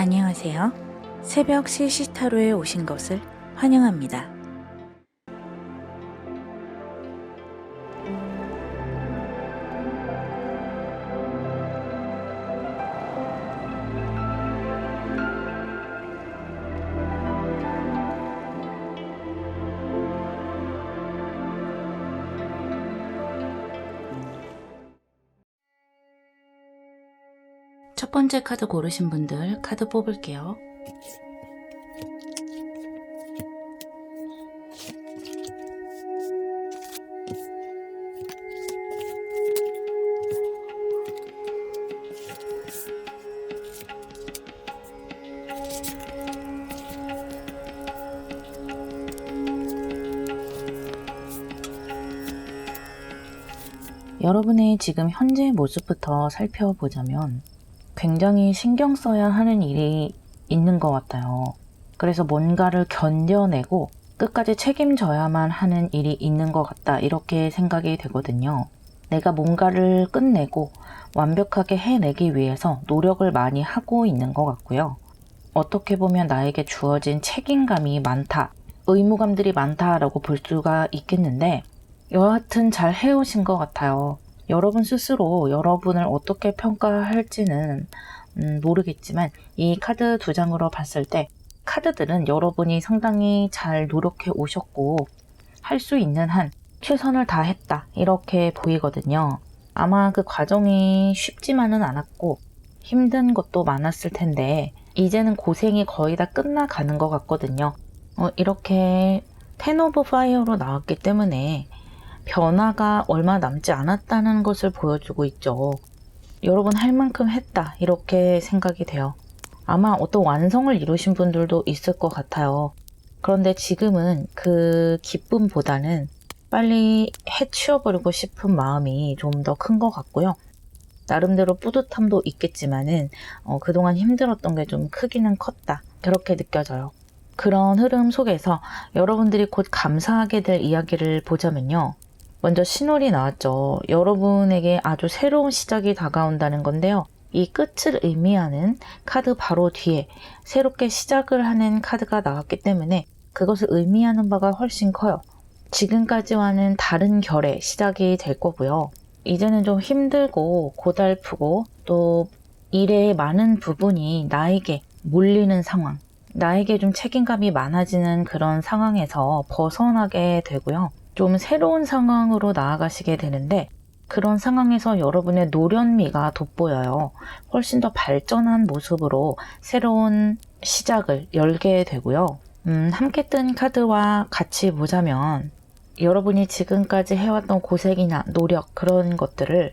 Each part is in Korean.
안녕하세요. 새벽 시시타로에 오신 것을 환영합니다. 첫 번째 카드 고르신 분들 카드 뽑을게요. 여러분의 지금 현재 모습부터 살펴보자면 굉장히 신경 써야 하는 일이 있는 것 같아요. 그래서 뭔가를 견뎌내고 끝까지 책임져야만 하는 일이 있는 것 같다, 이렇게 생각이 되거든요. 내가 뭔가를 끝내고 완벽하게 해내기 위해서 노력을 많이 하고 있는 것 같고요. 어떻게 보면 나에게 주어진 책임감이 많다, 의무감들이 많다라고 볼 수가 있겠는데, 여하튼 잘 해오신 것 같아요. 여러분 스스로 여러분을 어떻게 평가할지는 모르겠지만 이 카드 두 장으로 봤을 때 카드들은 여러분이 상당히 잘 노력해 오셨고 할 수 있는 한 최선을 다했다, 이렇게 보이거든요. 아마 그 과정이 쉽지만은 않았고 힘든 것도 많았을 텐데 이제는 고생이 거의 다 끝나가는 것 같거든요. 이렇게 10 오브 파이어로 나왔기 때문에 변화가 얼마 남지 않았다는 것을 보여주고 있죠. 여러분 할 만큼 했다, 이렇게 생각이 돼요. 아마 어떤 완성을 이루신 분들도 있을 것 같아요. 그런데 지금은 그 기쁨보다는 빨리 해치워버리고 싶은 마음이 좀 더 큰 것 같고요. 나름대로 뿌듯함도 있겠지만은 그동안 힘들었던 게 좀 크기는 컸다, 그렇게 느껴져요. 그런 흐름 속에서 여러분들이 곧 감사하게 될 이야기를 보자면요. 먼저 신월이 나왔죠. 여러분에게 아주 새로운 시작이 다가온다는 건데요. 이 끝을 의미하는 카드 바로 뒤에 새롭게 시작을 하는 카드가 나왔기 때문에 그것을 의미하는 바가 훨씬 커요. 지금까지와는 다른 결의 시작이 될 거고요. 이제는 좀 힘들고 고달프고 또 일의 많은 부분이 나에게 몰리는 상황, 나에게 좀 책임감이 많아지는 그런 상황에서 벗어나게 되고요. 좀 새로운 상황으로 나아가시게 되는데 그런 상황에서 여러분의 노련미가 돋보여요. 훨씬 더 발전한 모습으로 새로운 시작을 열게 되고요. 함께 뜬 카드와 같이 보자면 여러분이 지금까지 해왔던 고생이나 노력, 그런 것들을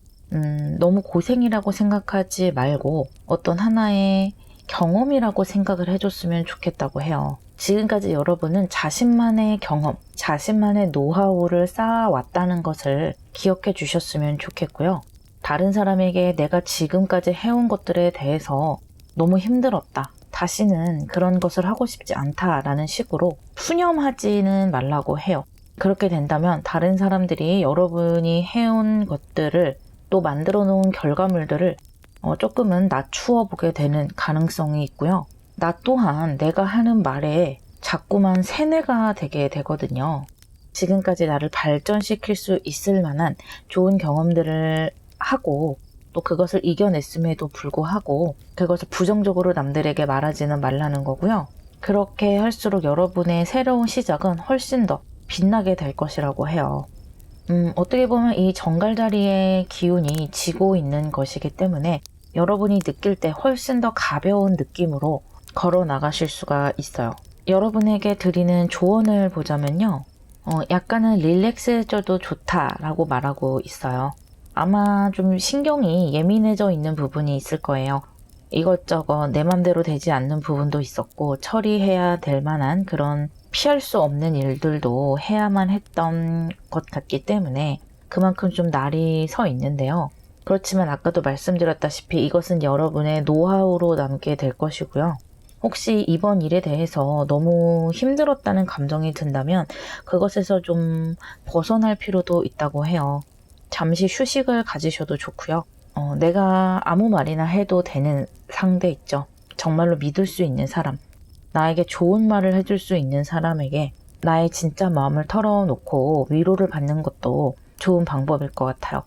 너무 고생이라고 생각하지 말고 어떤 하나의 경험이라고 생각을 해줬으면 좋겠다고 해요. 지금까지 여러분은 자신만의 경험, 자신만의 노하우를 쌓아왔다는 것을 기억해 주셨으면 좋겠고요. 다른 사람에게 내가 지금까지 해온 것들에 대해서 너무 힘들었다, 다시는 그런 것을 하고 싶지 않다라는 식으로 푸념하지는 말라고 해요. 그렇게 된다면 다른 사람들이 여러분이 해온 것들을 또 만들어 놓은 결과물들을 조금은 낮추어 보게 되는 가능성이 있고요. 나 또한 내가 하는 말에 자꾸만 세뇌가 되게 되거든요. 지금까지 나를 발전시킬 수 있을 만한 좋은 경험들을 하고 또 그것을 이겨냈음에도 불구하고 그것을 부정적으로 남들에게 말하지는 말라는 거고요. 그렇게 할수록 여러분의 새로운 시작은 훨씬 더 빛나게 될 것이라고 해요. 어떻게 보면 이 정갈자리의 기운이 지고 있는 것이기 때문에 여러분이 느낄 때 훨씬 더 가벼운 느낌으로 걸어 나가실 수가 있어요. 여러분에게 드리는 조언을 보자면요. 약간은 릴렉스해져도 좋다라고 말하고 있어요. 아마 좀 신경이 예민해져 있는 부분이 있을 거예요. 이것저것 내 맘대로 되지 않는 부분도 있었고 처리해야 될 만한 그런 피할 수 없는 일들도 해야만 했던 것 같기 때문에 그만큼 좀 날이 서 있는데요. 그렇지만 아까도 말씀드렸다시피 이것은 여러분의 노하우로 남게 될 것이고요. 혹시 이번 일에 대해서 너무 힘들었다는 감정이 든다면 그것에서 좀 벗어날 필요도 있다고 해요. 잠시 휴식을 가지셔도 좋고요. 내가 아무 말이나 해도 되는 상대 있죠. 정말로 믿을 수 있는 사람, 나에게 좋은 말을 해줄 수 있는 사람에게 나의 진짜 마음을 털어놓고 위로를 받는 것도 좋은 방법일 것 같아요.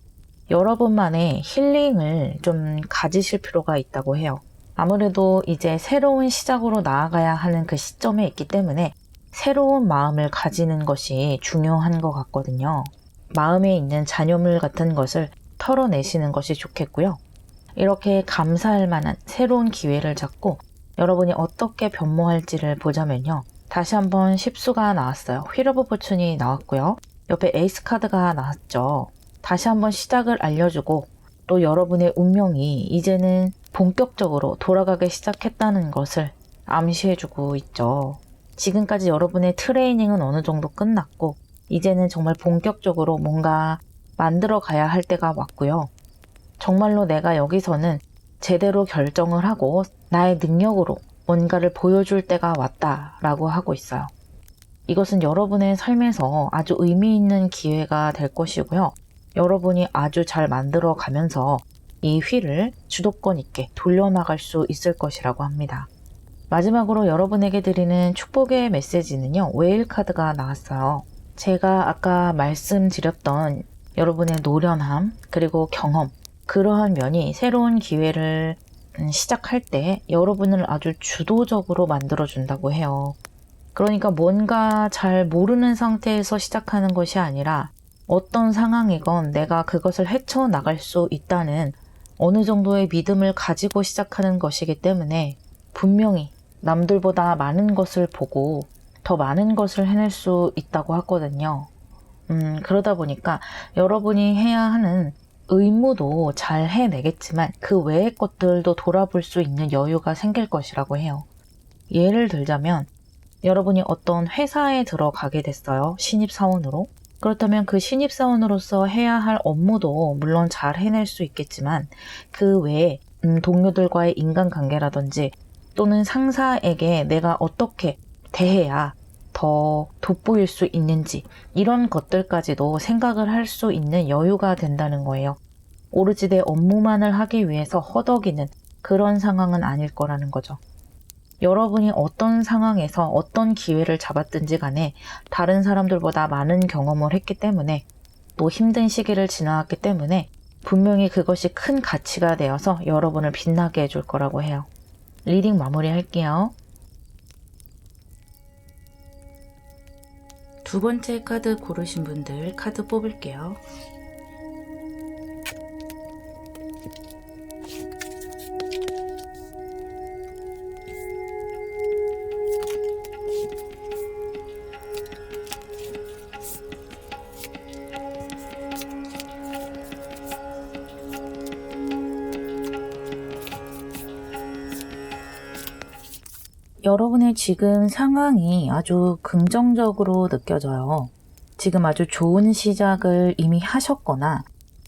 여러분만의 힐링을 좀 가지실 필요가 있다고 해요. 아무래도 이제 새로운 시작으로 나아가야 하는 그 시점에 있기 때문에 새로운 마음을 가지는 것이 중요한 것 같거든요. 마음에 있는 잔여물 같은 것을 털어내시는 것이 좋겠고요. 이렇게 감사할 만한 새로운 기회를 잡고 여러분이 어떻게 변모할지를 보자면요. 다시 한번 10수가 나왔어요. 휠 오브 포춘이 나왔고요. 옆에 에이스 카드가 나왔죠. 다시 한번 시작을 알려주고 또 여러분의 운명이 이제는 본격적으로 돌아가기 시작했다는 것을 암시해주고 있죠. 지금까지 여러분의 트레이닝은 어느 정도 끝났고 이제는 정말 본격적으로 뭔가 만들어 가야 할 때가 왔고요. 정말로 내가 여기서는 제대로 결정을 하고 나의 능력으로 뭔가를 보여줄 때가 왔다라고 하고 있어요. 이것은 여러분의 삶에서 아주 의미 있는 기회가 될 것이고요. 여러분이 아주 잘 만들어 가면서 이 휠을 주도권 있게 돌려나갈 수 있을 것이라고 합니다. 마지막으로 여러분에게 드리는 축복의 메시지는요. 웨일 카드가 나왔어요. 제가 아까 말씀드렸던 여러분의 노련함 그리고 경험, 그러한 면이 새로운 기회를 시작할 때 여러분을 아주 주도적으로 만들어준다고 해요. 그러니까 뭔가 잘 모르는 상태에서 시작하는 것이 아니라 어떤 상황이건 내가 그것을 헤쳐나갈 수 있다는 어느 정도의 믿음을 가지고 시작하는 것이기 때문에 분명히 남들보다 많은 것을 보고 더 많은 것을 해낼 수 있다고 하거든요. 그러다 보니까 여러분이 해야 하는 의무도 잘 해내겠지만 그 외의 것들도 돌아볼 수 있는 여유가 생길 것이라고 해요. 예를 들자면 여러분이 어떤 회사에 들어가게 됐어요. 신입사원으로. 그렇다면 그 신입사원으로서 해야 할 업무도 물론 잘 해낼 수 있겠지만 그 외에 동료들과의 인간관계라든지 또는 상사에게 내가 어떻게 대해야 더 돋보일 수 있는지 이런 것들까지도 생각을 할 수 있는 여유가 된다는 거예요. 오로지 내 업무만을 하기 위해서 허덕이는 그런 상황은 아닐 거라는 거죠. 여러분이 어떤 상황에서 어떤 기회를 잡았든지 간에 다른 사람들보다 많은 경험을 했기 때문에 또 힘든 시기를 지나왔기 때문에 분명히 그것이 큰 가치가 되어서 여러분을 빛나게 해줄 거라고 해요. 리딩 마무리할게요. 두 번째 카드 고르신 분들 카드 뽑을게요. 여러분의 지금 상황이 아주 긍정적으로 느껴져요. 지금 아주 좋은 시작을 이미 하셨거나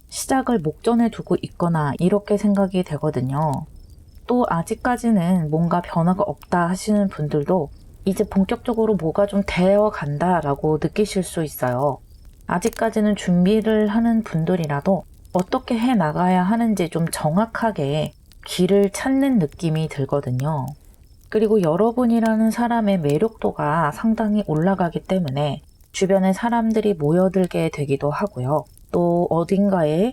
시작을 목전에 두고 있거나 이렇게 생각이 되거든요. 또 아직까지는 뭔가 변화가 없다 하시는 분들도 이제 본격적으로 뭐가 좀 되어 간다라고 느끼실 수 있어요. 아직까지는 준비를 하는 분들이라도 어떻게 해 나가야 하는지 좀 정확하게 길을 찾는 느낌이 들거든요. 그리고 여러분이라는 사람의 매력도가 상당히 올라가기 때문에 주변에 사람들이 모여들게 되기도 하고요. 또 어딘가에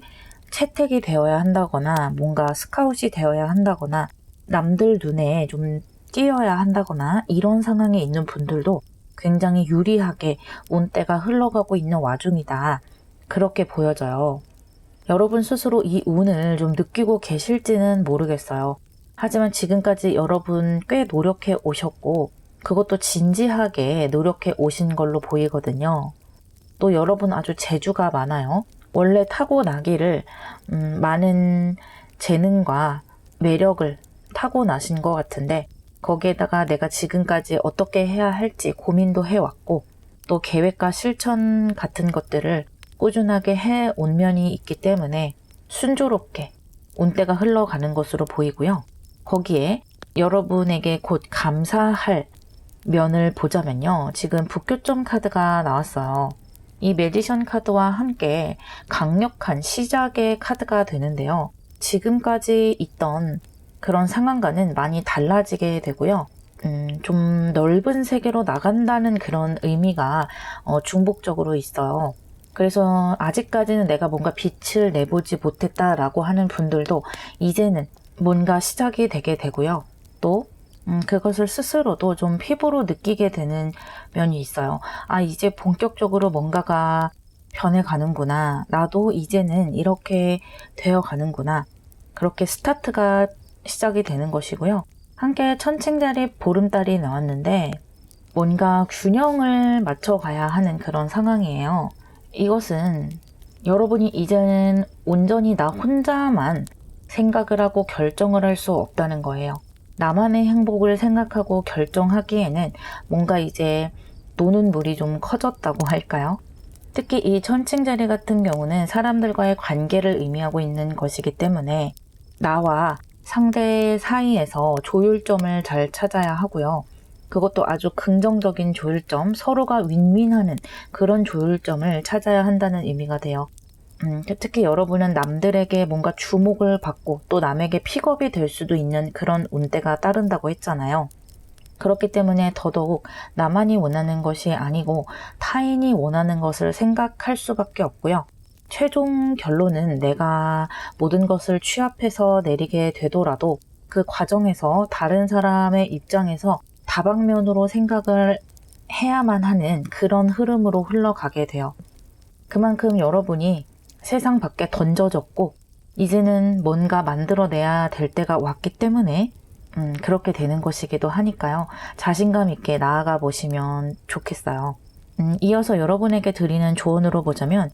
채택이 되어야 한다거나 뭔가 스카웃이 되어야 한다거나 남들 눈에 좀 띄어야 한다거나 이런 상황에 있는 분들도 굉장히 유리하게 운때가 흘러가고 있는 와중이다. 그렇게 보여져요. 여러분 스스로 이 운을 좀 느끼고 계실지는 모르겠어요. 하지만 지금까지 여러분 꽤 노력해 오셨고 그것도 진지하게 노력해 오신 걸로 보이거든요. 또 여러분 아주 재주가 많아요. 원래 타고나기를 많은 재능과 매력을 타고나신 것 같은데 거기에다가 내가 지금까지 어떻게 해야 할지 고민도 해왔고 또 계획과 실천 같은 것들을 꾸준하게 해온 면이 있기 때문에 순조롭게 운때가 흘러가는 것으로 보이고요. 거기에 여러분에게 곧 감사할 면을 보자면요. 지금 북교점 카드가 나왔어요. 이 매지션 카드와 함께 강력한 시작의 카드가 되는데요. 지금까지 있던 그런 상황과는 많이 달라지게 되고요. 좀 넓은 세계로 나간다는 그런 의미가 중복적으로 있어요. 그래서 아직까지는 내가 뭔가 빛을 내보지 못했다라고 하는 분들도 이제는 뭔가 시작이 되게 되고요. 또 그것을 스스로도 좀 피부로 느끼게 되는 면이 있어요. 아, 이제 본격적으로 뭔가가 변해가는구나. 나도 이제는 이렇게 되어 가는구나. 그렇게 스타트가 시작이 되는 것이고요. 함께 천칭자리 보름달이 나왔는데 뭔가 균형을 맞춰가야 하는 그런 상황이에요. 이것은 여러분이 이제는 온전히 나 혼자만 생각을 하고 결정을 할 수 없다는 거예요. 나만의 행복을 생각하고 결정하기에는 뭔가 이제 노는 물이 좀 커졌다고 할까요? 특히 이 천칭자리 같은 경우는 사람들과의 관계를 의미하고 있는 것이기 때문에 나와 상대 사이에서 조율점을 잘 찾아야 하고요. 그것도 아주 긍정적인 조율점, 서로가 윈윈하는 그런 조율점을 찾아야 한다는 의미가 돼요. 특히 여러분은 남들에게 뭔가 주목을 받고 또 남에게 픽업이 될 수도 있는 그런 운대가 따른다고 했잖아요. 그렇기 때문에 더더욱 나만이 원하는 것이 아니고 타인이 원하는 것을 생각할 수밖에 없고요. 최종 결론은 내가 모든 것을 취합해서 내리게 되더라도 그 과정에서 다른 사람의 입장에서 다방면으로 생각을 해야만 하는 그런 흐름으로 흘러가게 돼요. 그만큼 여러분이 세상 밖에 던져졌고 이제는 뭔가 만들어내야 될 때가 왔기 때문에 그렇게 되는 것이기도 하니까요. 자신감 있게 나아가 보시면 좋겠어요. 이어서 여러분에게 드리는 조언으로 보자면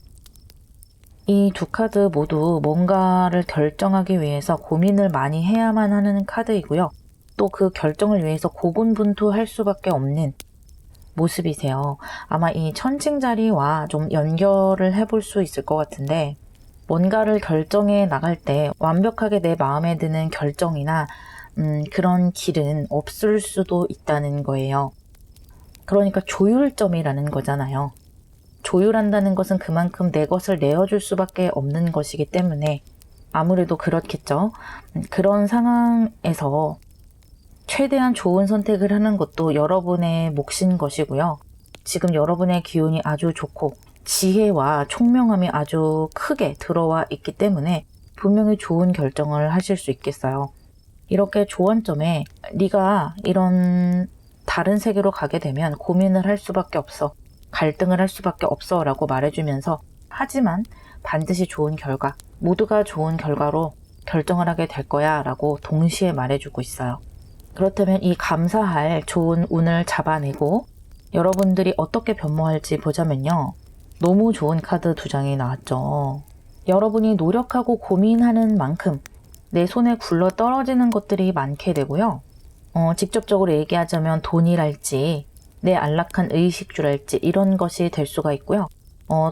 이 두 카드 모두 뭔가를 결정하기 위해서 고민을 많이 해야만 하는 카드이고요. 또 그 결정을 위해서 고군분투할 수밖에 없는 모습이세요. 아마 이 천칭자리와 좀 연결을 해볼 수 있을 것 같은데 뭔가를 결정해 나갈 때 완벽하게 내 마음에 드는 결정이나 그런 길은 없을 수도 있다는 거예요. 그러니까 조율점이라는 거잖아요. 조율한다는 것은 그만큼 내 것을 내어줄 수밖에 없는 것이기 때문에 아무래도 그렇겠죠. 그런 상황에서 최대한 좋은 선택을 하는 것도 여러분의 몫인 것이고요. 지금 여러분의 기운이 아주 좋고 지혜와 총명함이 아주 크게 들어와 있기 때문에 분명히 좋은 결정을 하실 수 있겠어요. 이렇게 조언점에 네가 이런 다른 세계로 가게 되면 고민을 할 수밖에 없어. 갈등을 할 수밖에 없어 라고 말해주면서 하지만 반드시 좋은 결과, 모두가 좋은 결과로 결정을 하게 될 거야 라고 동시에 말해주고 있어요. 그렇다면 이 감사할 좋은 운을 잡아내고 여러분들이 어떻게 변모할지 보자면요. 너무 좋은 카드 두 장이 나왔죠. 여러분이 노력하고 고민하는 만큼 내 손에 굴러 떨어지는 것들이 많게 되고요. 직접적으로 얘기하자면 돈이랄지 내 안락한 의식주랄지 이런 것이 될 수가 있고요.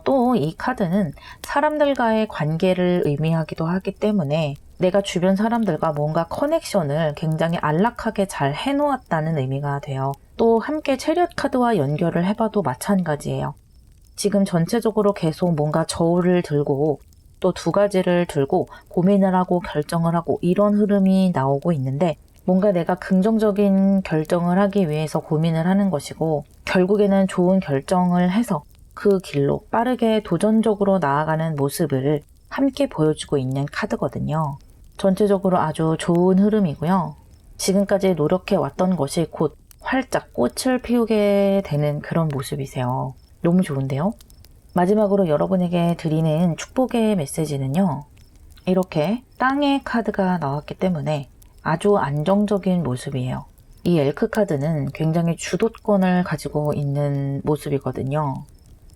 또 이 카드는 사람들과의 관계를 의미하기도 하기 때문에 내가 주변 사람들과 뭔가 커넥션을 굉장히 안락하게 잘 해놓았다는 의미가 돼요. 또 함께 체리엇 카드와 연결을 해봐도 마찬가지예요. 지금 전체적으로 계속 뭔가 저울을 들고 또 두 가지를 들고 고민을 하고 결정을 하고 이런 흐름이 나오고 있는데 뭔가 내가 긍정적인 결정을 하기 위해서 고민을 하는 것이고 결국에는 좋은 결정을 해서 그 길로 빠르게 도전적으로 나아가는 모습을 함께 보여주고 있는 카드거든요. 전체적으로 아주 좋은 흐름이고요. 지금까지 노력해 왔던 것이 곧 활짝 꽃을 피우게 되는 그런 모습이세요. 너무 좋은데요? 마지막으로 여러분에게 드리는 축복의 메시지는요. 이렇게 땅의 카드가 나왔기 때문에 아주 안정적인 모습이에요. 이 엘크 카드는 굉장히 주도권을 가지고 있는 모습이거든요.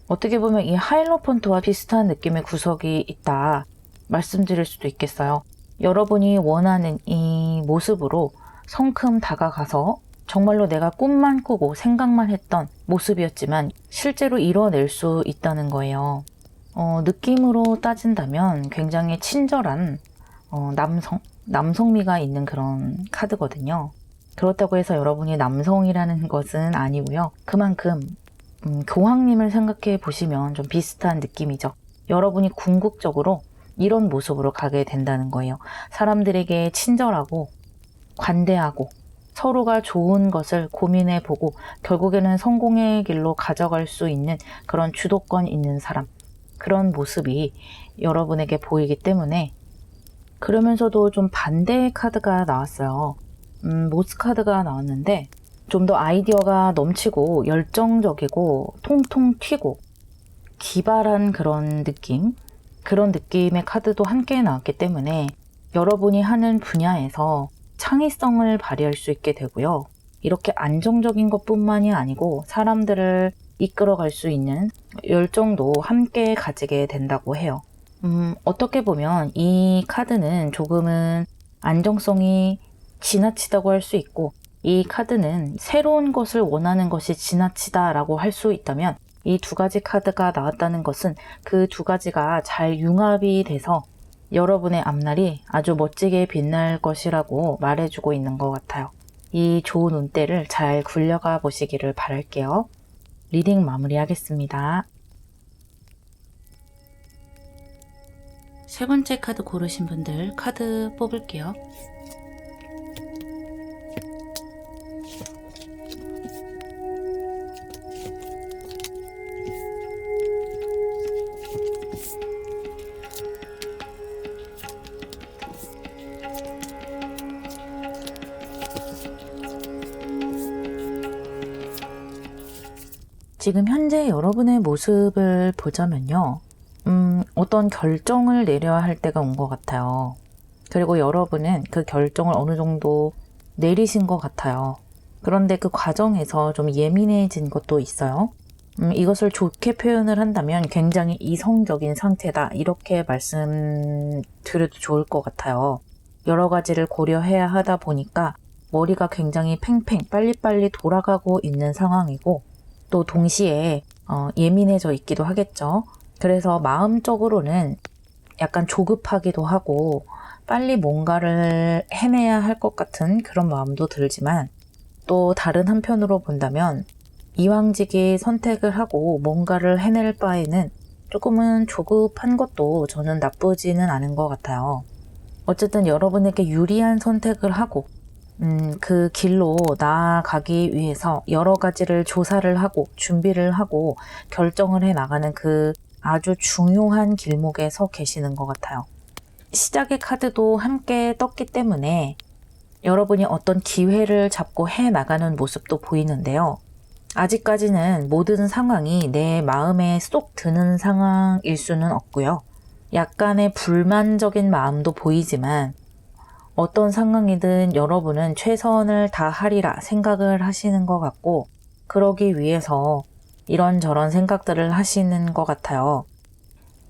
어떻게 보면 이 하이로폰트와 비슷한 느낌의 구석이 있다 말씀드릴 수도 있겠어요. 여러분이 원하는 이 모습으로 성큼 다가가서 정말로 내가 꿈만 꾸고 생각만 했던 모습이었지만 실제로 이뤄낼 수 있다는 거예요. 느낌으로 따진다면 굉장히 친절한 남성미가 있는 그런 카드거든요. 그렇다고 해서 여러분이 남성이라는 것은 아니고요. 그만큼 교황님을 생각해 보시면 좀 비슷한 느낌이죠. 여러분이 궁극적으로 이런 모습으로 가게 된다는 거예요. 사람들에게 친절하고 관대하고 서로가 좋은 것을 고민해보고 결국에는 성공의 길로 가져갈 수 있는 그런 주도권 있는 사람, 그런 모습이 여러분에게 보이기 때문에, 그러면서도 좀 반대의 카드가 나왔어요. 모스 카드가 나왔는데 좀 더 아이디어가 넘치고 열정적이고 통통 튀고 기발한 그런 느낌의 카드도 함께 나왔기 때문에 여러분이 하는 분야에서 창의성을 발휘할 수 있게 되고요. 이렇게 안정적인 것뿐만이 아니고 사람들을 이끌어갈 수 있는 열정도 함께 가지게 된다고 해요. 어떻게 보면 이 카드는 조금은 안정성이 지나치다고 할 수 있고, 이 카드는 새로운 것을 원하는 것이 지나치다라고 할 수 있다면, 이 두 가지 카드가 나왔다는 것은 그 두 가지가 잘 융합이 돼서 여러분의 앞날이 아주 멋지게 빛날 것이라고 말해주고 있는 것 같아요. 이 좋은 운대를 잘 굴려가 보시기를 바랄게요. 리딩 마무리하겠습니다. 세 번째 카드 고르신 분들 카드 뽑을게요. 지금 현재 여러분의 모습을 보자면요. 어떤 결정을 내려야 할 때가 온 것 같아요. 그리고 여러분은 그 결정을 어느 정도 내리신 것 같아요. 그런데 그 과정에서 좀 예민해진 것도 있어요. 이것을 좋게 표현을 한다면 굉장히 이성적인 상태다, 이렇게 말씀드려도 좋을 것 같아요. 여러 가지를 고려해야 하다 보니까 머리가 굉장히 팽팽 빨리빨리 돌아가고 있는 상황이고, 또 동시에 예민해져 있기도 하겠죠. 그래서 마음적으로는 약간 조급하기도 하고 빨리 뭔가를 해내야 할 것 같은 그런 마음도 들지만, 또 다른 한편으로 본다면 이왕지기 선택을 하고 뭔가를 해낼 바에는 조금은 조급한 것도 저는 나쁘지는 않은 것 같아요. 어쨌든 여러분에게 유리한 선택을 하고 그 길로 나아가기 위해서 여러 가지를 조사를 하고 준비를 하고 결정을 해 나가는 그 아주 중요한 길목에 서 계시는 것 같아요. 시작의 카드도 함께 떴기 때문에 여러분이 어떤 기회를 잡고 해 나가는 모습도 보이는데요. 아직까지는 모든 상황이 내 마음에 쏙 드는 상황일 수는 없고요. 약간의 불만적인 마음도 보이지만 어떤 상황이든 여러분은 최선을 다하리라 생각을 하시는 것 같고, 그러기 위해서 이런저런 생각들을 하시는 것 같아요.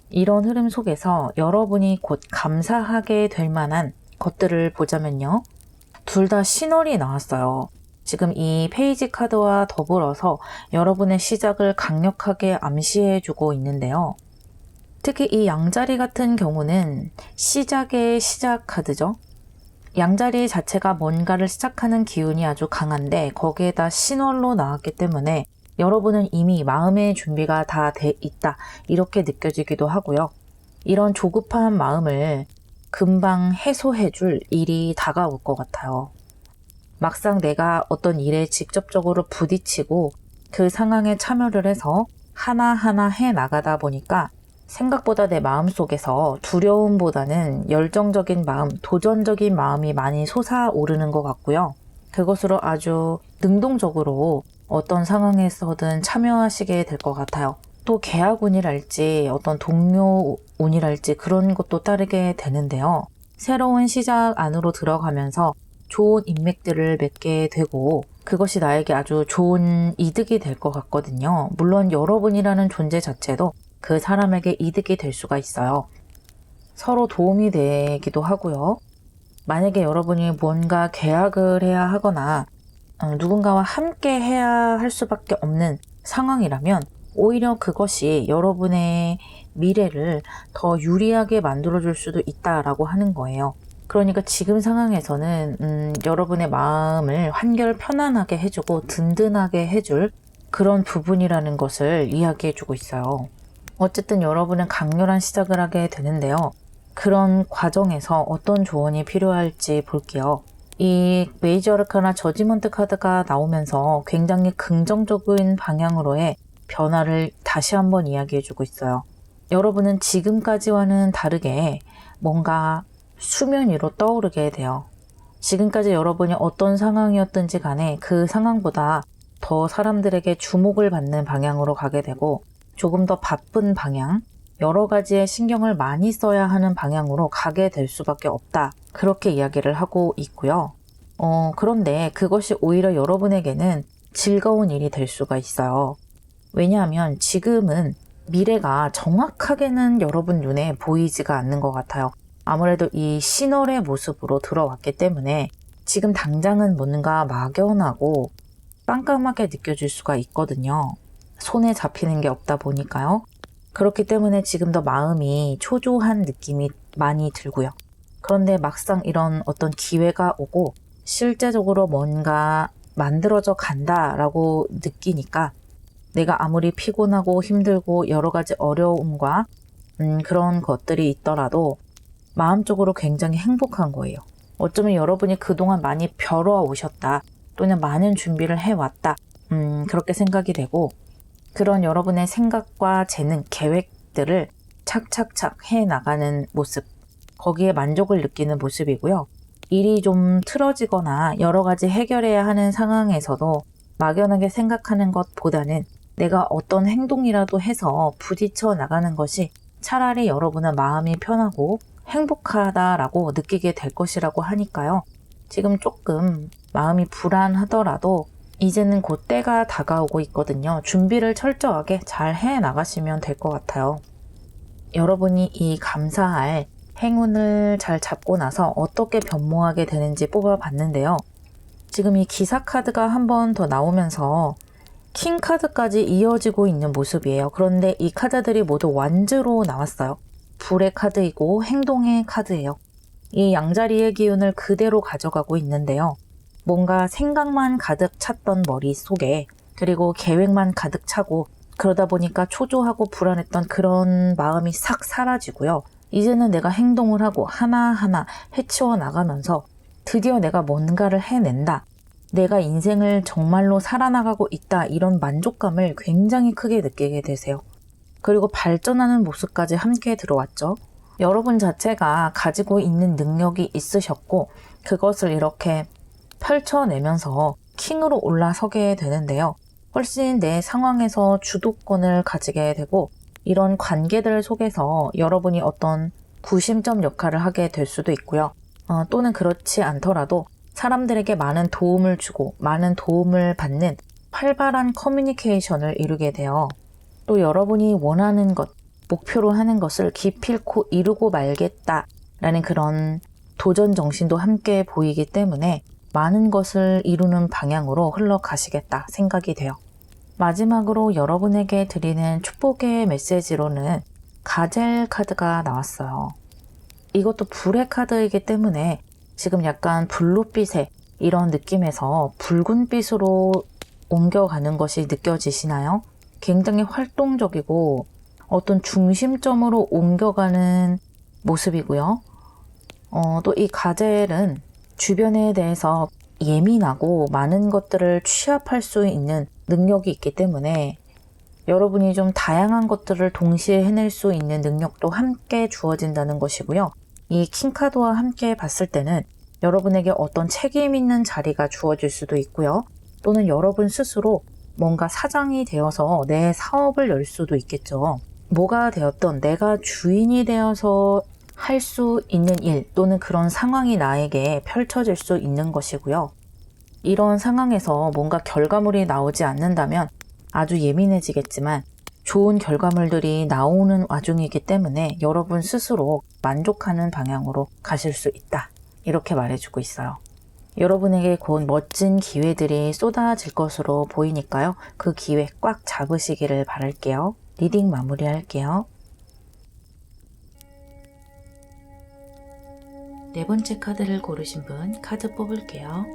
이런 흐름 속에서 여러분이 곧 감사하게 될 만한 것들을 보자면요. 둘 다 신월이 나왔어요. 지금 이 페이지 카드와 더불어서 여러분의 시작을 강력하게 암시해주고 있는데요. 특히 이 양자리 같은 경우는 시작의 시작 카드죠. 양자리 자체가 뭔가를 시작하는 기운이 아주 강한데 거기에다 신월로 나왔기 때문에 여러분은 이미 마음의 준비가 다 돼 있다, 이렇게 느껴지기도 하고요. 이런 조급한 마음을 금방 해소해줄 일이 다가올 것 같아요. 막상 내가 어떤 일에 직접적으로 부딪히고 그 상황에 참여를 해서 하나하나 해 나가다 보니까 생각보다 내 마음속에서 두려움보다는 열정적인 마음, 도전적인 마음이 많이 솟아오르는 것 같고요. 그것으로 아주 능동적으로 어떤 상황에서든 참여하시게 될 것 같아요. 또 계약운이랄지 어떤 동료운이랄지 그런 것도 따르게 되는데요. 새로운 시작 안으로 들어가면서 좋은 인맥들을 맺게 되고 그것이 나에게 아주 좋은 이득이 될 것 같거든요. 물론 여러분이라는 존재 자체도 그 사람에게 이득이 될 수가 있어요. 서로 도움이 되기도 하고요. 만약에 여러분이 뭔가 계약을 해야 하거나 누군가와 함께 해야 할 수밖에 없는 상황이라면 오히려 그것이 여러분의 미래를 더 유리하게 만들어줄 수도 있다라고 하는 거예요. 그러니까 지금 상황에서는 여러분의 마음을 한결 편안하게 해주고 든든하게 해줄 그런 부분이라는 것을 이야기해주고 있어요. 어쨌든 여러분은 강렬한 시작을 하게 되는데요. 그런 과정에서 어떤 조언이 필요할지 볼게요. 이 메이저 아르카나 저지먼트 카드가 나오면서 굉장히 긍정적인 방향으로의 변화를 다시 한번 이야기해주고 있어요. 여러분은 지금까지와는 다르게 뭔가 수면 위로 떠오르게 돼요. 지금까지 여러분이 어떤 상황이었든지 간에 그 상황보다 더 사람들에게 주목을 받는 방향으로 가게 되고 조금 더 바쁜 방향, 여러 가지의 신경을 많이 써야 하는 방향으로 가게 될 수밖에 없다. 그렇게 이야기를 하고 있고요. 그런데 그것이 오히려 여러분에게는 즐거운 일이 될 수가 있어요. 왜냐하면 지금은 미래가 정확하게는 여러분 눈에 보이지가 않는 것 같아요. 아무래도 이 신월의 모습으로 들어왔기 때문에 지금 당장은 뭔가 막연하고 깜깜하게 느껴질 수가 있거든요. 손에 잡히는 게 없다 보니까요. 그렇기 때문에 지금 더 마음이 초조한 느낌이 많이 들고요. 그런데 막상 이런 어떤 기회가 오고 실제적으로 뭔가 만들어져 간다라고 느끼니까 내가 아무리 피곤하고 힘들고 여러 가지 어려움과 그런 것들이 있더라도 마음적으로 굉장히 행복한 거예요. 어쩌면 여러분이 그동안 많이 벼러 오셨다 또는 많은 준비를 해왔다 그렇게 생각이 되고 그런 여러분의 생각과 재능, 계획들을 착착착 해나가는 모습 거기에 만족을 느끼는 모습이고요. 일이 좀 틀어지거나 여러 가지 해결해야 하는 상황에서도 막연하게 생각하는 것보다는 내가 어떤 행동이라도 해서 부딪혀 나가는 것이 차라리 여러분의 마음이 편하고 행복하다라고 느끼게 될 것이라고 하니까요. 지금 조금 마음이 불안하더라도 이제는 곧 때가 다가오고 있거든요. 준비를 철저하게 잘 해 나가시면 될 것 같아요. 여러분이 이 감사할 행운을 잘 잡고 나서 어떻게 변모하게 되는지 뽑아봤는데요. 지금 이 기사 카드가 한 번 더 나오면서 킹 카드까지 이어지고 있는 모습이에요. 그런데 이 카드들이 모두 완즈로 나왔어요. 불의 카드이고 행동의 카드예요. 이 양자리의 기운을 그대로 가져가고 있는데요. 뭔가 생각만 가득 찼던 머릿속에 그리고 계획만 가득 차고 그러다 보니까 초조하고 불안했던 그런 마음이 싹 사라지고요. 이제는 내가 행동을 하고 하나하나 해치워 나가면서 드디어 내가 뭔가를 해낸다. 내가 인생을 정말로 살아나가고 있다. 이런 만족감을 굉장히 크게 느끼게 되세요. 그리고 발전하는 모습까지 함께 들어왔죠. 여러분 자체가 가지고 있는 능력이 있으셨고 그것을 이렇게 펼쳐내면서 킹으로 올라서게 되는데요. 훨씬 내 상황에서 주도권을 가지게 되고 이런 관계들 속에서 여러분이 어떤 구심점 역할을 하게 될 수도 있고요. 또는 그렇지 않더라도 사람들에게 많은 도움을 주고 많은 도움을 받는 활발한 커뮤니케이션을 이루게 돼요. 또 여러분이 원하는 것, 목표로 하는 것을 기필코 이루고 말겠다라는 그런 도전 정신도 함께 보이기 때문에 많은 것을 이루는 방향으로 흘러가시겠다 생각이 돼요. 마지막으로 여러분에게 드리는 축복의 메시지로는 가젤 카드가 나왔어요. 이것도 불의 카드이기 때문에 지금 약간 블루빛의 이런 느낌에서 붉은빛으로 옮겨가는 것이 느껴지시나요? 굉장히 활동적이고 어떤 중심점으로 옮겨가는 모습이고요. 또 이 가젤은 주변에 대해서 예민하고 많은 것들을 취합할 수 있는 능력이 있기 때문에 여러분이 좀 다양한 것들을 동시에 해낼 수 있는 능력도 함께 주어진다는 것이고요. 이 킹카드와 함께 봤을 때는 여러분에게 어떤 책임 있는 자리가 주어질 수도 있고요. 또는 여러분 스스로 뭔가 사장이 되어서 내 사업을 열 수도 있겠죠. 뭐가 되었던 내가 주인이 되어서 할 수 있는 일 또는 그런 상황이 나에게 펼쳐질 수 있는 것이고요. 이런 상황에서 뭔가 결과물이 나오지 않는다면 아주 예민해지겠지만 좋은 결과물들이 나오는 와중이기 때문에 여러분 스스로 만족하는 방향으로 가실 수 있다. 이렇게 말해주고 있어요. 여러분에게 곧 멋진 기회들이 쏟아질 것으로 보이니까요. 그 기회 꽉 잡으시기를 바랄게요. 리딩 마무리할게요. 네 번째 카드를 고르신 분 카드 뽑을게요.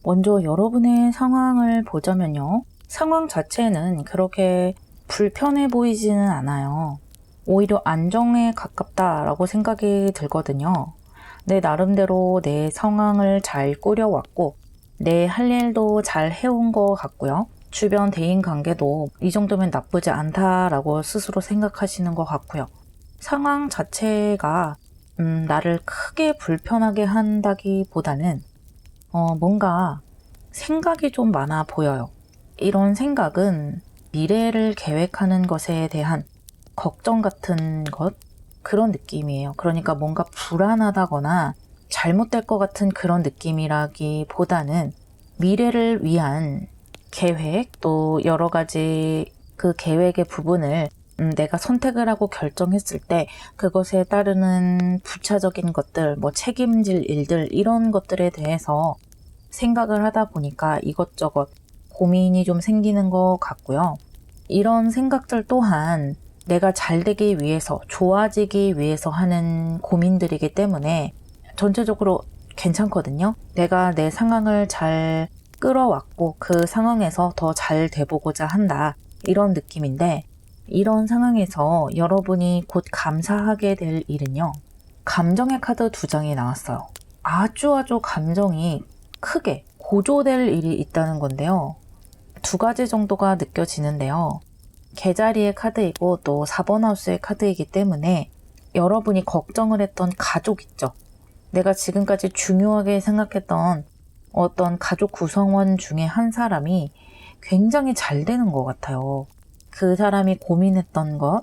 먼저 여러분의 상황을 보자면요. 상황 자체는 그렇게 불편해 보이지는 않아요. 오히려 안정에 가깝다라고 생각이 들거든요. 내 나름대로 내 상황을 잘 꾸려왔고 내 할 일도 잘 해온 것 같고요. 주변 대인 관계도 이 정도면 나쁘지 않다라고 스스로 생각하시는 것 같고요. 상황 자체가 나를 크게 불편하게 한다기보다는 뭔가 생각이 좀 많아 보여요. 이런 생각은 미래를 계획하는 것에 대한 걱정 같은 것, 그런 느낌이에요. 그러니까 뭔가 불안하다거나 잘못될 것 같은 그런 느낌이라기보다는 미래를 위한 계획, 또 여러 가지 그 계획의 부분을 내가 선택을 하고 결정했을 때 그것에 따르는 부차적인 것들, 뭐 책임질 일들, 이런 것들에 대해서 생각을 하다 보니까 이것저것 고민이 좀 생기는 것 같고요. 이런 생각들 또한 내가 잘 되기 위해서, 좋아지기 위해서 하는 고민들이기 때문에 전체적으로 괜찮거든요. 내가 내 상황을 잘 끌어왔고 그 상황에서 더 잘 돼보고자 한다. 이런 느낌인데, 이런 상황에서 여러분이 곧 감사하게 될 일은요. 감정의 카드 2장이 나왔어요. 아주 감정이 크게 고조될 일이 있다는 건데요. 2가지 정도가 느껴지는데요. 개자리의 카드이고 또 4번 하우스의 카드이기 때문에 여러분이 걱정을 했던 가족 있죠. 내가 지금까지 중요하게 생각했던 어떤 가족 구성원 중에 한 사람이 굉장히 잘 되는 것 같아요. 그 사람이 고민했던 것,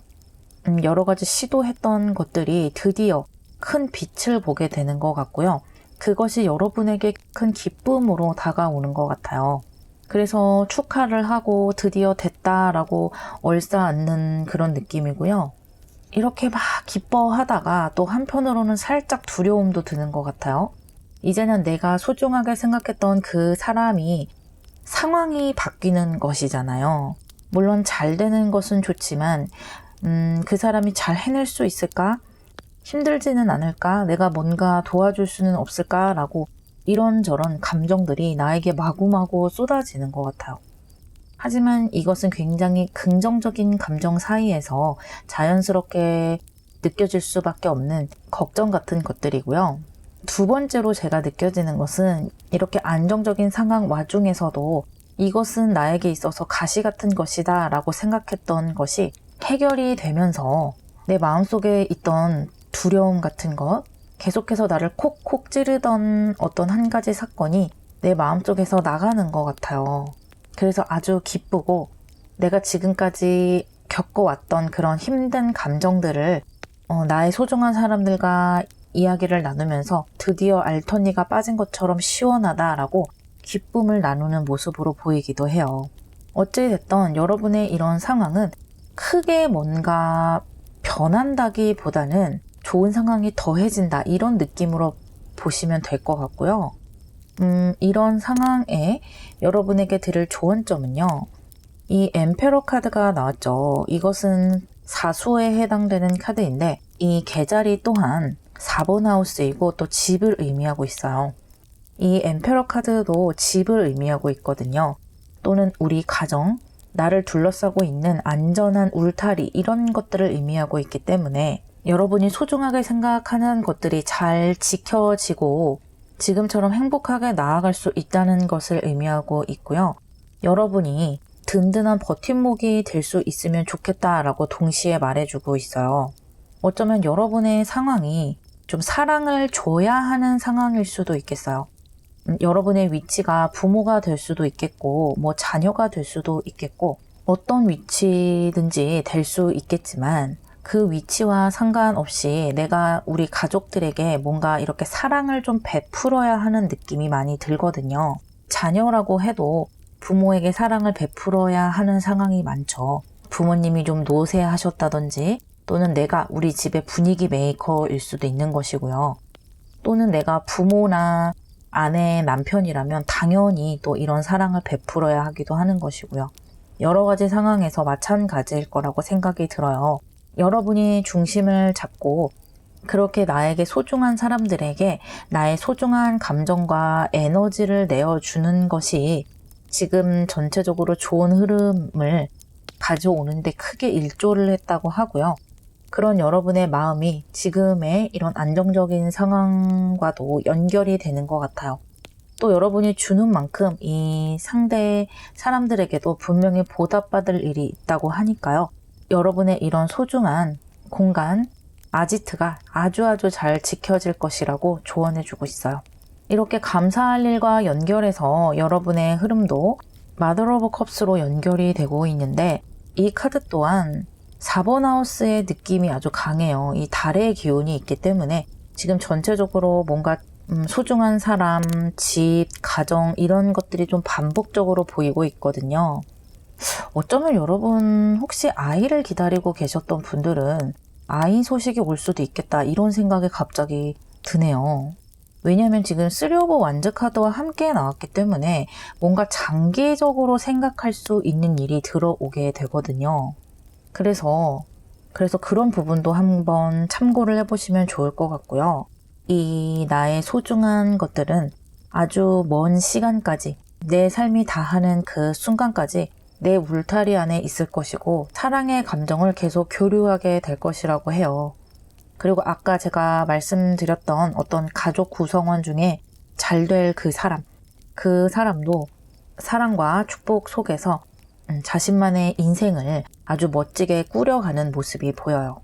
여러 가지 시도했던 것들이 드디어 큰 빛을 보게 되는 것 같고요. 그것이 여러분에게 큰 기쁨으로 다가오는 것 같아요. 그래서 축하를 하고 드디어 됐다라고 얼싸안는 그런 느낌이고요. 이렇게 막 기뻐하다가 또 한편으로는 살짝 두려움도 드는 것 같아요. 이제는 내가 소중하게 생각했던 그 사람이 상황이 바뀌는 것이잖아요. 물론 잘 되는 것은 좋지만 그 사람이 잘 해낼 수 있을까? 힘들지는 않을까? 내가 뭔가 도와줄 수는 없을까라고 이런저런 감정들이 나에게 마구마구 쏟아지는 것 같아요. 하지만 이것은 굉장히 긍정적인 감정 사이에서 자연스럽게 느껴질 수밖에 없는 걱정 같은 것들이고요. 2번째로 제가 느껴지는 것은 이렇게 안정적인 상황 와중에서도 이것은 나에게 있어서 가시 같은 것이다 라고 생각했던 것이 해결이 되면서 내 마음속에 있던 두려움 같은 것, 계속해서 나를 콕콕 찌르던 어떤 한 가지 사건이 내 마음속에서 나가는 것 같아요. 그래서 아주 기쁘고 내가 지금까지 겪어왔던 그런 힘든 감정들을 나의 소중한 사람들과 이야기를 나누면서 드디어 알터니가 빠진 것처럼 시원하다라고 기쁨을 나누는 모습으로 보이기도 해요. 어찌됐든 여러분의 이런 상황은 크게 뭔가 변한다기보다는 좋은 상황이 더해진다, 이런 느낌으로 보시면 될 것 같고요. 이런 상황에 여러분에게 드릴 조언점은요. 이 엠페러 카드가 나왔죠. 이것은 사수에 해당되는 카드인데 이 개자리 또한 4번 하우스이고 또 집을 의미하고 있어요. 이 엠페러 카드도 집을 의미하고 있거든요. 또는 우리 가정, 나를 둘러싸고 있는 안전한 울타리, 이런 것들을 의미하고 있기 때문에 여러분이 소중하게 생각하는 것들이 잘 지켜지고 지금처럼 행복하게 나아갈 수 있다는 것을 의미하고 있고요. 여러분이 든든한 버팀목이 될 수 있으면 좋겠다라고 동시에 말해주고 있어요. 어쩌면 여러분의 상황이 좀 사랑을 줘야 하는 상황일 수도 있겠어요. 여러분의 위치가 부모가 될 수도 있겠고, 뭐 자녀가 될 수도 있겠고, 어떤 위치든지 될 수 있겠지만 그 위치와 상관없이 내가 우리 가족들에게 뭔가 이렇게 사랑을 좀 베풀어야 하는 느낌이 많이 들거든요. 자녀라고 해도 부모에게 사랑을 베풀어야 하는 상황이 많죠. 부모님이 좀 노쇠하셨다든지 또는 내가 우리 집의 분위기 메이커일 수도 있는 것이고요. 또는 내가 부모나 아내, 남편이라면 당연히 또 이런 사랑을 베풀어야 하기도 하는 것이고요. 여러 가지 상황에서 마찬가지일 거라고 생각이 들어요. 여러분이 중심을 잡고 그렇게 나에게 소중한 사람들에게 나의 소중한 감정과 에너지를 내어주는 것이 지금 전체적으로 좋은 흐름을 가져오는데 크게 일조를 했다고 하고요. 그런 여러분의 마음이 지금의 이런 안정적인 상황과도 연결이 되는 것 같아요. 또 여러분이 주는 만큼 이 상대 사람들에게도 분명히 보답받을 일이 있다고 하니까요. 여러분의 이런 소중한 공간, 아지트가 아주 잘 지켜질 것이라고 조언해주고 있어요. 이렇게 감사할 일과 연결해서 여러분의 흐름도 마더 오브 컵스로 연결이 되고 있는데 이 카드 또한 4번 하우스의 느낌이 아주 강해요. 이 달의 기운이 있기 때문에 지금 전체적으로 뭔가 소중한 사람, 집, 가정 이런 것들이 좀 반복적으로 보이고 있거든요. 어쩌면 여러분 혹시 아이를 기다리고 계셨던 분들은 아이 소식이 올 수도 있겠다 이런 생각이 갑자기 드네요. 왜냐하면 지금 3 오브 완즈 카드와 함께 나왔기 때문에 뭔가 장기적으로 생각할 수 있는 일이 들어오게 되거든요. 그래서 그런 부분도 한번 참고를 해보시면 좋을 것 같고요. 이 나의 소중한 것들은 아주 먼 시간까지 내 삶이 다하는 그 순간까지 내 울타리 안에 있을 것이고 사랑의 감정을 계속 교류하게 될 것이라고 해요. 그리고 아까 제가 말씀드렸던 어떤 가족 구성원 중에 잘 될 그 사람도 사랑과 축복 속에서 자신만의 인생을 아주 멋지게 꾸려가는 모습이 보여요.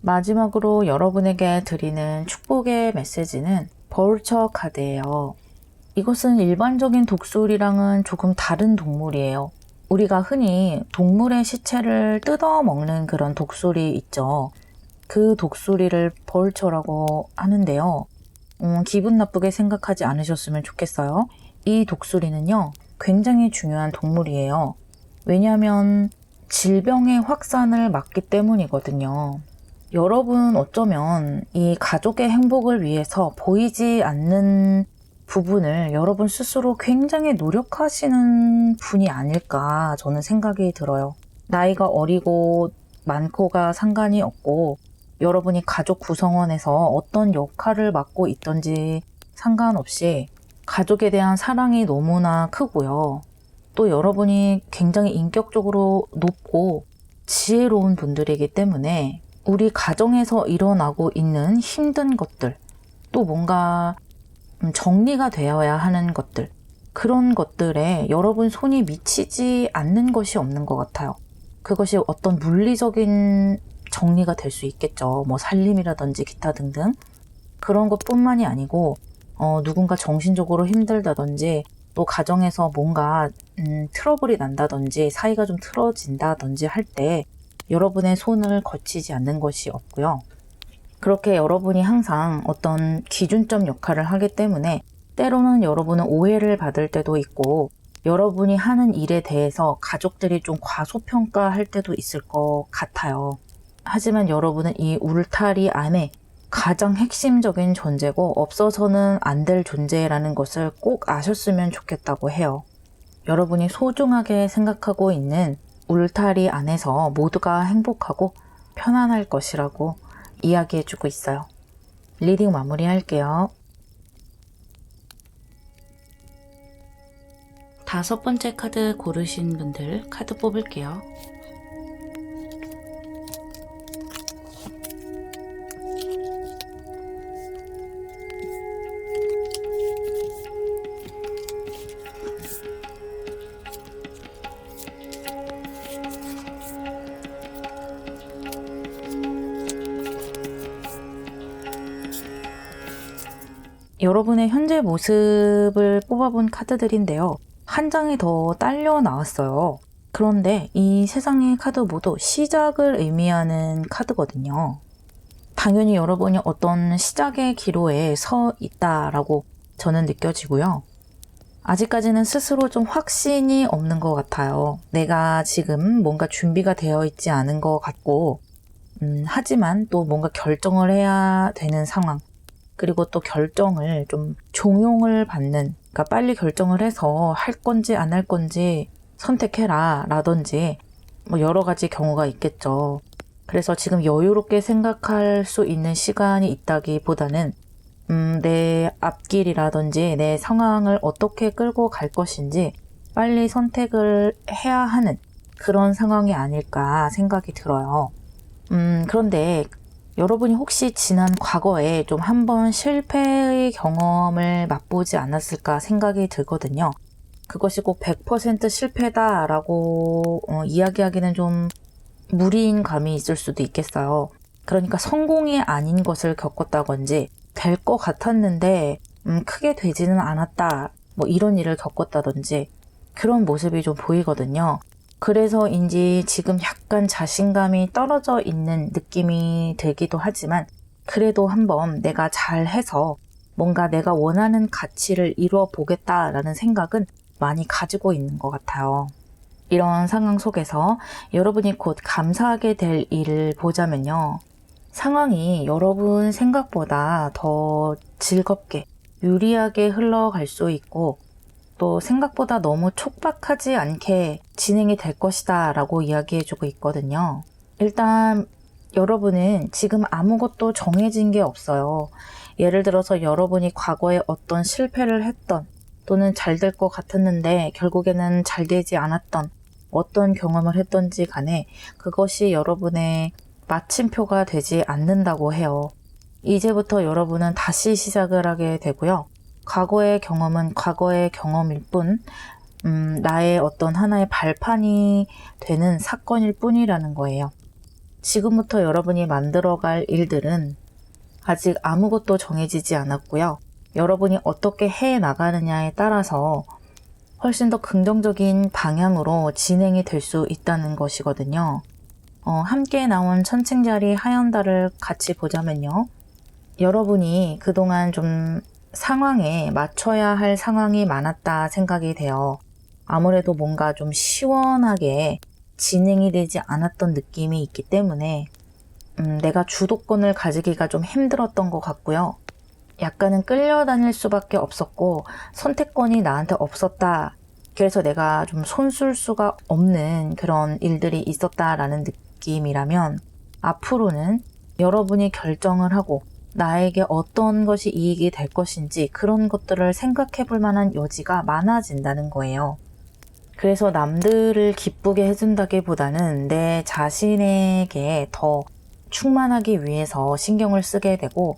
마지막으로 여러분에게 드리는 축복의 메시지는 벌처 카드예요. 이것은 일반적인 독수리랑은 조금 다른 동물이에요. 우리가 흔히 동물의 시체를 뜯어먹는 그런 독수리 있죠. 그 독수리를 벌처라고 하는데요. 기분 나쁘게 생각하지 않으셨으면 좋겠어요. 이 독수리는요, 굉장히 중요한 동물이에요. 왜냐하면 질병의 확산을 막기 때문이거든요. 여러분 어쩌면 이 가족의 행복을 위해서 보이지 않는 부분을 여러분 스스로 굉장히 노력하시는 분이 아닐까 저는 생각이 들어요. 나이가 어리고 많고가 상관이 없고 여러분이 가족 구성원에서 어떤 역할을 맡고 있던지 상관없이 가족에 대한 사랑이 너무나 크고요. 또 여러분이 굉장히 인격적으로 높고 지혜로운 분들이기 때문에 우리 가정에서 일어나고 있는 힘든 것들, 또 뭔가 정리가 되어야 하는 것들, 그런 것들에 여러분 손이 미치지 않는 것이 없는 것 같아요. 그것이 어떤 물리적인 정리가 될 수 있겠죠. 뭐 살림이라든지 기타 등등. 그런 것뿐만이 아니고 누군가 정신적으로 힘들다든지 또 가정에서 뭔가 트러블이 난다든지 사이가 좀 틀어진다든지 할 때 여러분의 손을 거치지 않는 것이 없고요. 그렇게 여러분이 항상 어떤 기준점 역할을 하기 때문에 때로는 여러분은 오해를 받을 때도 있고 여러분이 하는 일에 대해서 가족들이 좀 과소평가할 때도 있을 것 같아요. 하지만 여러분은 이 울타리 안에 가장 핵심적인 존재고 없어서는 안 될 존재라는 것을 꼭 아셨으면 좋겠다고 해요. 여러분이 소중하게 생각하고 있는 울타리 안에서 모두가 행복하고 편안할 것이라고 이야기해주고 있어요. 리딩 마무리할게요. 5번째 카드 고르신 분들 카드 뽑을게요. 여러분의 현재 모습을 뽑아본 카드들인데요. 한 장이 더 딸려 나왔어요. 그런데 이 세 장의 카드 모두 시작을 의미하는 카드거든요. 당연히 여러분이 어떤 시작의 기로에 서 있다라고 저는 느껴지고요. 아직까지는 스스로 좀 확신이 없는 것 같아요. 내가 지금 뭔가 준비가 되어 있지 않은 것 같고 하지만 또 뭔가 결정을 해야 되는 상황, 그리고 또 결정을 좀 종용을 받는, 그러니까 빨리 결정을 해서 할 건지 안 할 건지 선택해라 라든지 뭐 여러 가지 경우가 있겠죠. 그래서 지금 여유롭게 생각할 수 있는 시간이 있다기보다는 내 앞길이라든지 내 상황을 어떻게 끌고 갈 것인지 빨리 선택을 해야 하는 그런 상황이 아닐까 생각이 들어요. 그런데 여러분이 혹시 지난 과거에 좀 한번 실패의 경험을 맛보지 않았을까 생각이 들거든요. 그것이 꼭 100% 실패다라고 이야기하기는 좀 무리인 감이 있을 수도 있겠어요. 그러니까 성공이 아닌 것을 겪었다든지 될 것 같았는데 크게 되지는 않았다. 뭐 이런 일을 겪었다든지 그런 모습이 좀 보이거든요. 그래서인지 지금 약간 자신감이 떨어져 있는 느낌이 들기도 하지만 그래도 한번 내가 잘해서 뭔가 내가 원하는 가치를 이루어 보겠다라는 생각은 많이 가지고 있는 것 같아요. 이런 상황 속에서 여러분이 곧 감사하게 될 일을 보자면요. 상황이 여러분 생각보다 더 즐겁게 유리하게 흘러갈 수 있고 또 생각보다 너무 촉박하지 않게 진행이 될 것이다 라고 이야기해주고 있거든요. 일단 여러분은 지금 아무것도 정해진 게 없어요. 예를 들어서 여러분이 과거에 어떤 실패를 했던 또는 잘 될 것 같았는데 결국에는 잘 되지 않았던 어떤 경험을 했던지 간에 그것이 여러분의 마침표가 되지 않는다고 해요. 이제부터 여러분은 다시 시작을 하게 되고요. 과거의 경험은 과거의 경험일 뿐, 나의 어떤 하나의 발판이 되는 사건일 뿐이라는 거예요. 지금부터 여러분이 만들어갈 일들은 아직 아무것도 정해지지 않았고요. 여러분이 어떻게 해 나가느냐에 따라서 훨씬 더 긍정적인 방향으로 진행이 될 수 있다는 것이거든요. 함께 나온 천칭자리 하연달을 같이 보자면요. 여러분이 그동안 좀 상황에 맞춰야 할 상황이 많았다 생각이 돼요. 아무래도 뭔가 좀 시원하게 진행이 되지 않았던 느낌이 있기 때문에 내가 주도권을 가지기가 좀 힘들었던 것 같고요. 약간은 끌려다닐 수밖에 없었고 선택권이 나한테 없었다. 그래서 내가 좀 손쓸 수가 없는 그런 일들이 있었다라는 느낌이라면 앞으로는 여러분이 결정을 하고 나에게 어떤 것이 이익이 될 것인지 그런 것들을 생각해 볼 만한 여지가 많아진다는 거예요. 그래서 남들을 기쁘게 해준다기보다는 내 자신에게 더 충만하기 위해서 신경을 쓰게 되고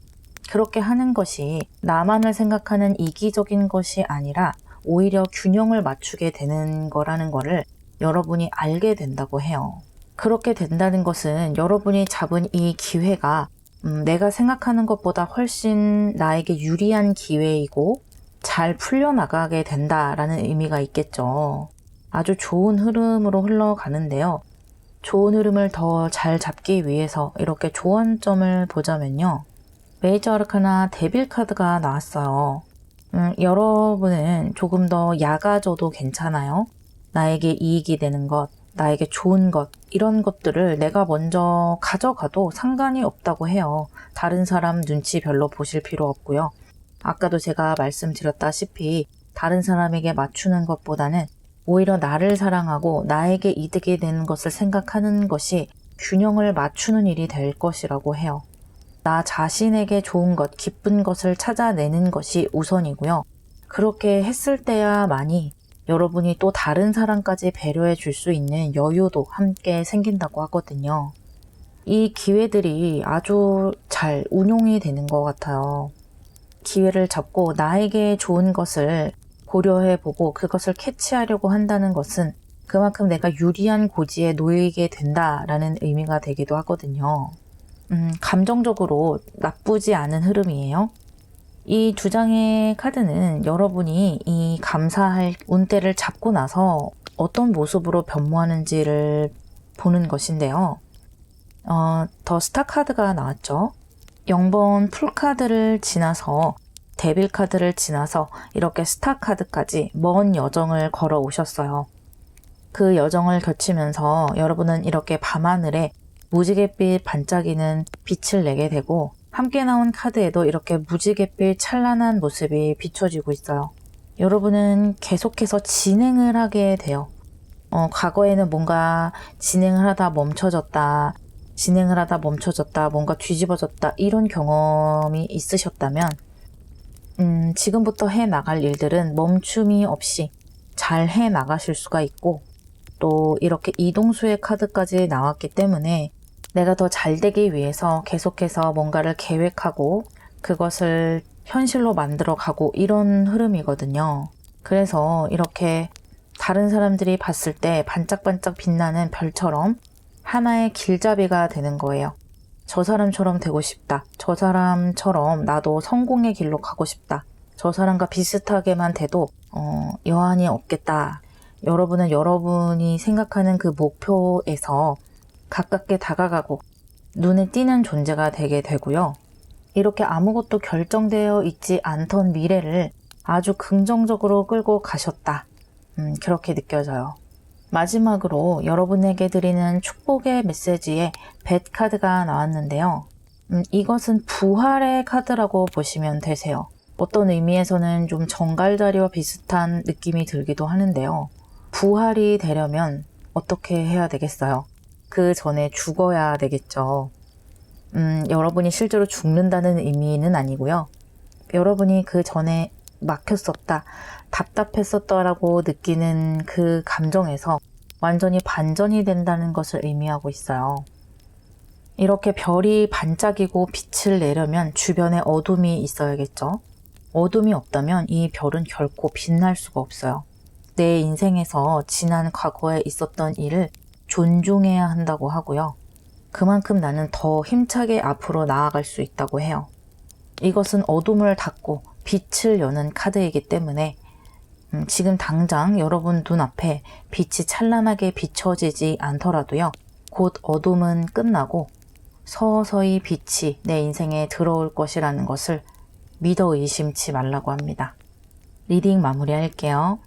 그렇게 하는 것이 나만을 생각하는 이기적인 것이 아니라 오히려 균형을 맞추게 되는 거라는 거를 여러분이 알게 된다고 해요. 그렇게 된다는 것은 여러분이 잡은 이 기회가 내가 생각하는 것보다 훨씬 나에게 유리한 기회이고 잘 풀려나가게 된다라는 의미가 있겠죠. 아주 좋은 흐름으로 흘러가는데요. 좋은 흐름을 더 잘 잡기 위해서 이렇게 조언점을 보자면요. 메이저 아르카나 데빌 카드가 나왔어요. 여러분은 조금 더 약아져도 괜찮아요. 나에게 이익이 되는 것, 나에게 좋은 것, 이런 것들을 내가 먼저 가져가도 상관이 없다고 해요. 다른 사람 눈치 별로 보실 필요 없고요. 아까도 제가 말씀드렸다시피 다른 사람에게 맞추는 것보다는 오히려 나를 사랑하고 나에게 이득이 되는 것을 생각하는 것이 균형을 맞추는 일이 될 것이라고 해요. 나 자신에게 좋은 것, 기쁜 것을 찾아내는 것이 우선이고요. 그렇게 했을 때야만이 여러분이 또 다른 사람까지 배려해 줄 수 있는 여유도 함께 생긴다고 하거든요. 이 기회들이 아주 잘 운용이 되는 것 같아요. 기회를 잡고 나에게 좋은 것을 고려해보고 그것을 캐치하려고 한다는 것은 그만큼 내가 유리한 고지에 놓이게 된다라는 의미가 되기도 하거든요. 감정적으로 나쁘지 않은 흐름이에요. 이 두 장의 카드는 여러분이 이 감사할 운대를 잡고 나서 어떤 모습으로 변모하는지를 보는 것인데요. 더 스타 카드가 나왔죠. 0번 풀 카드를 지나서 데빌 카드를 지나서 이렇게 스타 카드까지 먼 여정을 걸어 오셨어요. 그 여정을 거치면서 여러분은 이렇게 밤하늘에 무지갯빛 반짝이는 빛을 내게 되고 함께 나온 카드에도 이렇게 무지갯빛 찬란한 모습이 비춰지고 있어요. 여러분은 계속해서 진행을 하게 돼요. 과거에는 뭔가 진행을 하다 멈춰졌다. 진행을 하다 멈춰졌다, 뭔가 뒤집어졌다 이런 경험이 있으셨다면 지금부터 해 나갈 일들은 멈춤이 없이 잘 해 나가실 수가 있고, 또 이렇게 이동수의 카드까지 나왔기 때문에 내가 더 잘 되기 위해서 계속해서 뭔가를 계획하고 그것을 현실로 만들어 가고 이런 흐름이거든요. 그래서 이렇게 다른 사람들이 봤을 때 반짝반짝 빛나는 별처럼 하나의 길잡이가 되는 거예요. 저 사람처럼 되고 싶다. 저 사람처럼 나도 성공의 길로 가고 싶다. 저 사람과 비슷하게만 돼도 여한이 없겠다. 여러분은 여러분이 생각하는 그 목표에서 가깝게 다가가고 눈에 띄는 존재가 되게 되고요. 이렇게 아무것도 결정되어 있지 않던 미래를 아주 긍정적으로 끌고 가셨다. 그렇게 느껴져요. 마지막으로 여러분에게 드리는 축복의 메시지에 뱃 카드가 나왔는데요. 이것은 부활의 카드라고 보시면 되세요. 어떤 의미에서는 좀 정갈자리와 비슷한 느낌이 들기도 하는데요. 부활이 되려면 어떻게 해야 되겠어요? 그 전에 죽어야 되겠죠. 여러분이 실제로 죽는다는 의미는 아니고요. 여러분이 그 전에 막혔었다, 답답했었다라고 느끼는 그 감정에서 완전히 반전이 된다는 것을 의미하고 있어요. 이렇게 별이 반짝이고 빛을 내려면 주변에 어둠이 있어야겠죠. 어둠이 없다면 이 별은 결코 빛날 수가 없어요. 내 인생에서 지난 과거에 있었던 일을 존중해야 한다고 하고요. 그만큼 나는 더 힘차게 앞으로 나아갈 수 있다고 해요. 이것은 어둠을 닫고 빛을 여는 카드이기 때문에 지금 당장 여러분 눈앞에 빛이 찬란하게 비춰지지 않더라도요. 곧 어둠은 끝나고 서서히 빛이 내 인생에 들어올 것이라는 것을 믿어 의심치 말라고 합니다. 리딩 마무리할게요.